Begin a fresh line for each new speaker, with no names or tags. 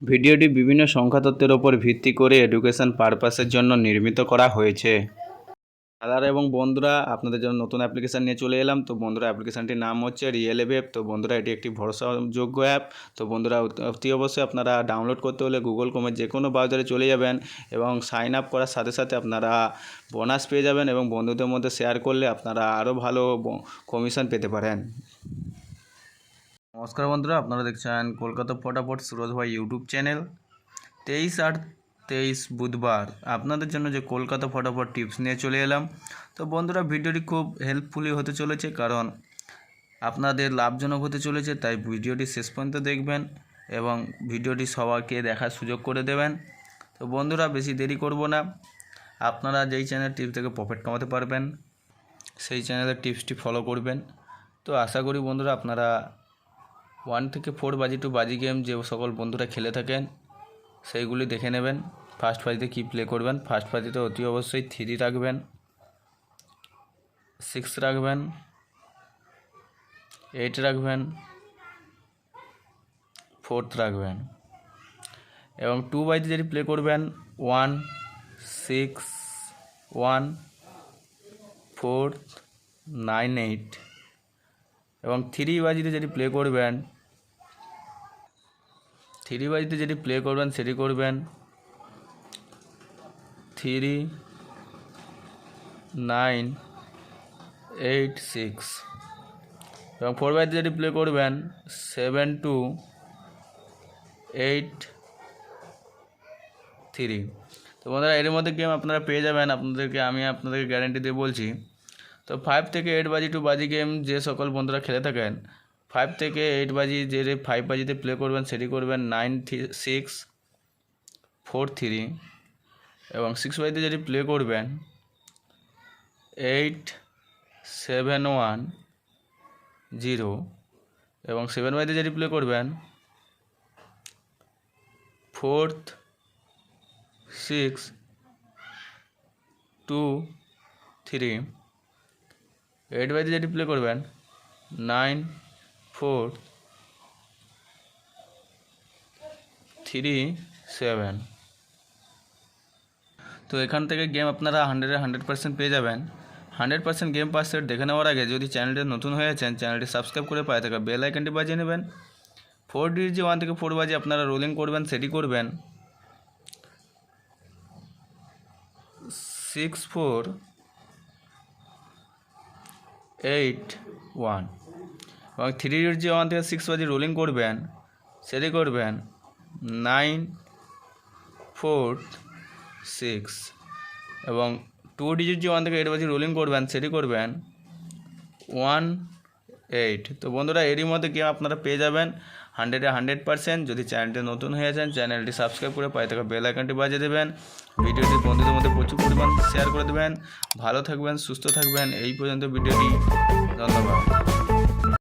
ভিডিওটি বিভিন্ন সংখ্যা তত্ত্বের উপর ভিত্তি করে এডুকেশন পারপাসের জন্য নির্মিত করা হয়েছে। দাদারা এবং বন্ধুরা, আপনাদের জন্য নতুন অ্যাপ্লিকেশান নিয়ে চলে এলাম। তো বন্ধুরা, অ্যাপ্লিকেশানটির নাম হচ্ছে রিয়েলএভেপ। তো বন্ধুরা, এটি একটি ভরসাযোগ্য অ্যাপ। তো বন্ধুরা, অতি অবশ্যই আপনারা ডাউনলোড করতে হলে গুগল ক্রোমের যে কোনো ব্রাউজারে চলে যাবেন এবং সাইন আপ করার সাথে সাথে আপনারা বোনাস পেয়ে যাবেন এবং বন্ধুদের মধ্যে শেয়ার করলে আপনারা আরও ভালো কমিশন পেতে পারেন। নমস্কার বন্ধুরা, আপনারা দেখছেন কলকাতা ফটাফট সুরজ ভাই ইউটিউব চ্যানেল। 23/8/23 বুধবার আপনাদের জন্য যে কলকাতা ফটাফট টিপস নিয়ে চলে এলাম। তো বন্ধুরা, ভিডিওটি খুব হেল্পফুলি হতে চলেছে, কারণ আপনাদের লাভজনক হতে চলেছে। তাই ভিডিওটি শেষ পর্যন্ত দেখবেন এবং ভিডিওটি সবাইকে দেখার সুযোগ করে দেবেন। তো বন্ধুরা, বেশি দেরি করব না। আপনারা যেই চ্যানেল টিপস থেকে প্রফিট কামাতে পারবেন সেই চ্যানেলের টিপসটি ফলো করবেন। তো আশা করি বন্ধুরা, আপনারা 1 থেকে 4 বাজি টু বাজি গেম যে সকল বন্ধুরা খেলে থাকেন সেইগুলি দেখে নেবেন। ফার্স্ট বাজিতে কী প্লে করবেন। ফার্স্ট বাজিতে অতি অবশ্যই 3 রাখবেন, 6 রাখবেন, 8 রাখবেন, 4 রাখবেন এবং 2 বাজিতে যেটি প্লে করবেন 1, 6, 1, 4, 9, 8 এবং 3 বাজিতে যেটি প্লে করবেন সেটি করবেন 3, 9, 8, 6 এবং 4 বাজিতে যেটি প্লে করবেন 7, 2, 8, 3। তো বন্ধুরা, এর মধ্যে গেম আপনারা পেয়ে যাবেন। আমি আপনাদেরকে গ্যারান্টি দিয়ে বলছি। তো 5 থেকে 8 বাজি টু বাজি গেম যে সকল বন্ধুরা খেলে থাকেন, 5 থেকে 8 বাজি যে 5 বাজিতে প্লে করবেন সেটি করবেন 9, 6, 4, 3 এবং 6 বাজিতে যেটি প্লে করবেন 8, 7, 1, 0 এবং 7 বাজিতে যেটি প্লে করবেন 4, 6, 2, 3। 8 বাজিতে যেটি প্লে করবেন 9, 4, 3, 7। তো এখান থেকে গেম আপনারা 100% পেয়ে যাবেন। 100% গেম পাস সেট দেখে নেওয়ার আগে যদি চ্যানেলটি নতুন হয়ে আছেন, চ্যানেলটি সাবস্ক্রাইব করে পায়ে থাকা বেল আইকনটি বাজিয়ে নেবেন। 4 ডিজিট যে 1 থেকে 4 বাজি আপনারা রোলিং করবেন সেটি করবেন 6, 4, 8, 1 এবং 3 ডিজিট যে 1 থেকে 6 বাজি রোলিং করবেন সেটি করবেন 9, 4, 6 এবং 2 ডিজিট যে 1 থেকে 8 বাজি রোলিং করবেন সেটি করবেন 1, 8। তো বন্ধুরা, এরই মধ্যে গেম আপনারা পেয়ে যাবেন 100% যদি চ্যানেলটি নতুন হয়ে আছেন, চ্যানেলটি সাবস্ক্রাইব করে পায়ে থাকা বেল আইকনটি বাজিয়ে দেবেন। ভিডিওটি বন্ধুদের মধ্যে প্রচুর পরিমাণ শেয়ার করে দেবেন। ভালো থাকবেন, সুস্থ থাকবেন। এই পর্যন্ত ভিডিওটি। ধন্যবাদ।